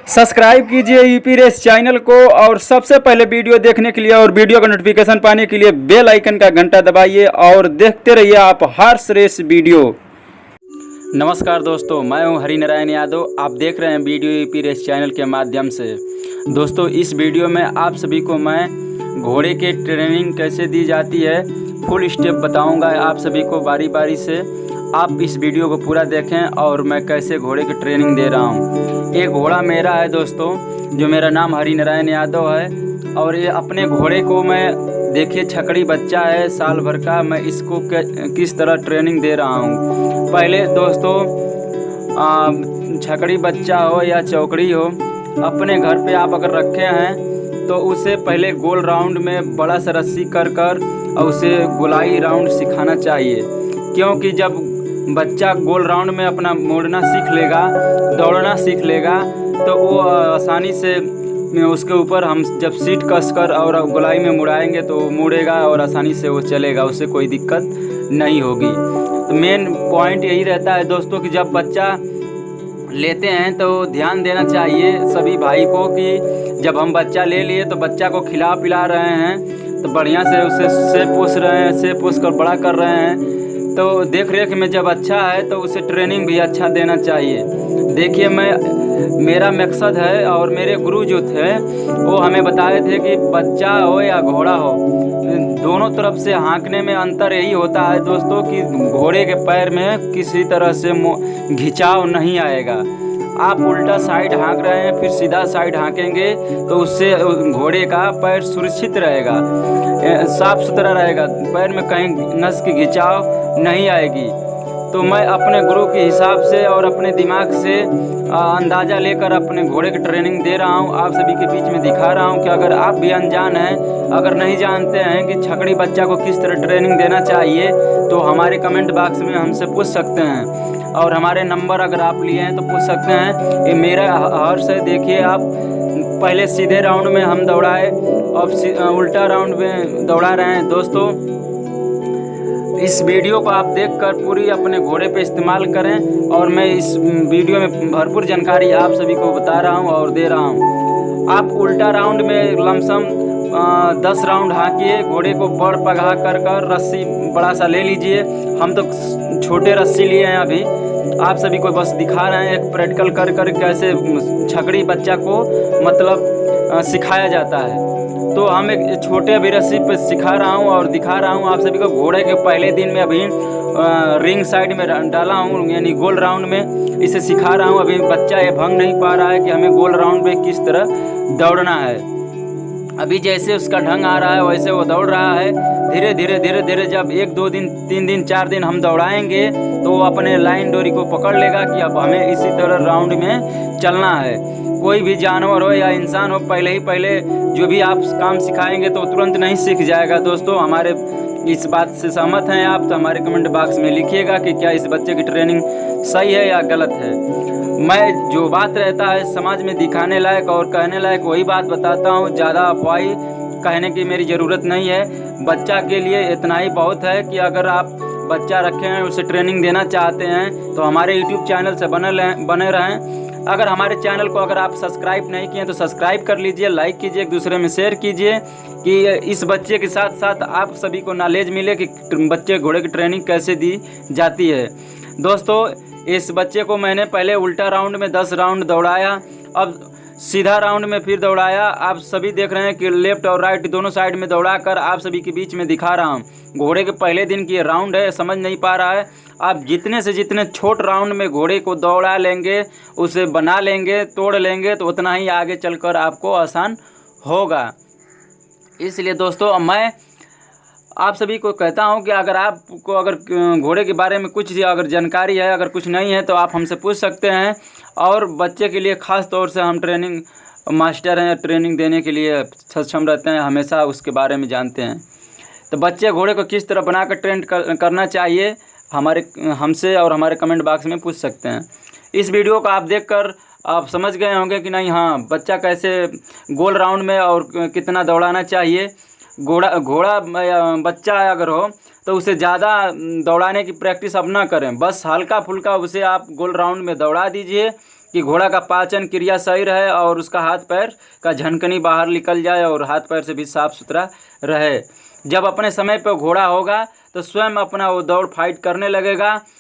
Subscribe कीजिए UP race channel को और सबसे पहले वीडियो देखने के लिए और वीडियो का नोटिफिकेशन पाने के लिए बेल आइकन का घंटा दबाइए और देखते रहिए आप हॉर्स रेस वीडियो। नमस्कार दोस्तों, मैं हूं हरिनारायण यादव। आप देख रहे हैं वीडियो यूपी रेस चैनल के माध्यम से। दोस्तों, इस वीडियो में आप सभी को मैं घोड़े के ट्रेनिंग कैसे दी जाती है फुल स्टेप बताऊंगा आप सभी को बारी बारी से। आप इस वीडियो को पूरा देखें और मैं कैसे घोड़े की ट्रेनिंग दे रहा हूं। एक घोड़ा मेरा है दोस्तों, जो मेरा नाम हरिनारायण यादव है और ये अपने घोड़े को मैं देखिए छकड़ी बच्चा है साल भर का, मैं इसको किस तरह ट्रेनिंग दे रहा हूं। पहले दोस्तों छकड़ी बच्चा हो या चौकड़ी हो, अपने घर पे आप अगर रखे हैं तो उसे पहले गोल राउंड में बड़ा सा रस्सी कर और उसे गोलाई राउंड सिखाना चाहिए, क्योंकि जब बच्चा गोल राउंड में अपना मोड़ना सीख लेगा, दौड़ना सीख लेगा, तो वो आसानी से उसके ऊपर हम जब सीट कस कर और गोलाई में मुड़ाएंगे तो वो मुड़ेगा और आसानी से वो चलेगा, उससे कोई दिक्कत नहीं होगी। तो मेन पॉइंट यही रहता है दोस्तों कि जब बच्चा लेते हैं तो ध्यान देना चाहिए सभी भाई को कि जब हम बच्चा ले लिए तो बच्चा को खिला पिला रहे हैं तो बढ़िया से उसे सेब पोस रहे हैं, सेब पोस कर बड़ा कर रहे हैं, तो देख रेख में जब अच्छा है तो उसे ट्रेनिंग भी अच्छा देना चाहिए। देखिए, मेरा मकसद है और मेरे गुरु जो थे वो हमें बताए थे कि बच्चा हो या घोड़ा हो, दोनों तरफ से हाँकने में अंतर यही होता है दोस्तों कि घोड़े के पैर में किसी तरह से घिंचाव नहीं आएगा। आप उल्टा साइड हाँक रहे हैं फिर सीधा साइड हाँकेंगे तो उससे घोड़े का पैर सुरक्षित रहेगा, साफ सुथरा रहेगा, पैर में कहीं नस की घिंचाव नहीं आएगी। तो मैं अपने गुरु के हिसाब से और अपने दिमाग से अंदाज़ा लेकर अपने घोड़े की ट्रेनिंग दे रहा हूं, आप सभी के बीच में दिखा रहा हूं कि अगर आप भी अनजान हैं, अगर नहीं जानते हैं कि छकड़ी बच्चा को किस तरह ट्रेनिंग देना चाहिए तो हमारे कमेंट बॉक्स में हमसे पूछ सकते हैं और हमारे नंबर अगर आप लिए हैं तो पूछ सकते हैं। ये मेरा हॉर्स है, देखिए आप। पहले सीधे राउंड में हम दौड़ाए और उल्टा राउंड में दौड़ा रहे हैं दोस्तों। इस वीडियो को आप देखकर पूरी अपने घोड़े पे इस्तेमाल करें और मैं इस वीडियो में भरपूर जानकारी आप सभी को बता रहा हूं और दे रहा हूं। आप उल्टा राउंड में लमसम 10 राउंड हाँकिए, घोड़े को बड़ पगा कर रस्सी बड़ा सा ले लीजिए। हम तो छोटे रस्सी लिए हैं अभी, आप सभी को बस दिखा रहे हैं एक प्रैक्टिकल कर कैसे छकड़ी बच्चा को मतलब सिखाया जाता है। तो हम एक छोटे अभी रस्सी पर सिखा रहा हूँ और दिखा रहा हूँ आप सभी को। घोड़े के पहले दिन में अभी रिंग साइड में डाला हूँ, यानी गोल राउंड में इसे सिखा रहा हूँ। अभी बच्चा ये भंग नहीं पा रहा है कि हमें गोल राउंड में किस तरह दौड़ना है। अभी जैसे उसका ढंग आ रहा है वैसे वो दौड़ रहा है। धीरे धीरे जब 1 2 दिन 3 दिन 4 दिन हम दौड़ाएंगे तो वो अपने लाइन डोरी को पकड़ लेगा कि अब हमें इसी तरह राउंड में चलना है। कोई भी जानवर हो या इंसान हो, पहले जो भी आप काम सिखाएंगे तो तुरंत नहीं सीख जाएगा दोस्तों। हमारे इस बात से सहमत हैं आप तो हमारे कमेंट बॉक्स में लिखिएगा कि क्या इस बच्चे की ट्रेनिंग सही है या गलत है। मैं जो बात रहता है समाज में दिखाने लायक और कहने लायक वही बात बताता हूँ, ज़्यादा अफवाही कहने की मेरी ज़रूरत नहीं है। बच्चा के लिए इतना ही बहुत है कि अगर आप बच्चा रखे हैं उसे ट्रेनिंग देना चाहते हैं तो हमारे YouTube चैनल से बने रहें। अगर हमारे चैनल को अगर आप सब्सक्राइब नहीं किए तो सब्सक्राइब कर लीजिए, लाइक कीजिए, एक दूसरे में शेयर कीजिए कि इस बच्चे के साथ साथ आप सभी को नॉलेज मिले कि बच्चे घोड़े की ट्रेनिंग कैसे दी जाती है। दोस्तों, इस बच्चे को मैंने पहले उल्टा राउंड में 10 राउंड दौड़ाया, अब सीधा राउंड में फिर दौड़ाया। आप सभी देख रहे हैं कि लेफ्ट और राइट दोनों साइड में दौड़ा कर आप सभी के बीच में दिखा रहा हूँ। घोड़े के पहले दिन की राउंड है, समझ नहीं पा रहा है। आप जितने से जितने छोट राउंड में घोड़े को दौड़ा लेंगे, उसे बना लेंगे, तोड़ लेंगे तो उतना ही आगे चलकर आपको आसान होगा। इसलिए दोस्तों मैं आप सभी को कहता हूं कि अगर आपको अगर घोड़े के बारे में कुछ अगर जानकारी है, अगर कुछ नहीं है तो आप हमसे पूछ सकते हैं। और बच्चे के लिए ख़ास तौर से हम ट्रेनिंग मास्टर हैं, ट्रेनिंग देने के लिए सक्षम रहते हैं, हमेशा उसके बारे में जानते हैं। तो बच्चे घोड़े को किस तरह बनाकर ट्रेन करना चाहिए हमसे और हमारे कमेंट बॉक्स में पूछ सकते हैं। इस वीडियो को आप देखकर आप समझ गए होंगे कि नहीं, हाँ बच्चा कैसे गोल राउंड में और कितना दौड़ाना चाहिए। घोड़ा बच्चा अगर हो तो उसे ज़्यादा दौड़ाने की प्रैक्टिस अब ना करें, बस हल्का फुल्का उसे आप गोल राउंड में दौड़ा दीजिए कि घोड़ा का पाचन क्रिया सही रहे और उसका हाथ पैर का झनकनी बाहर निकल जाए और हाथ पैर से भी साफ सुथरा रहे। जब अपने समय पर घोड़ा होगा तो स्वयं अपना वो दौड़ फाइट करने लगेगा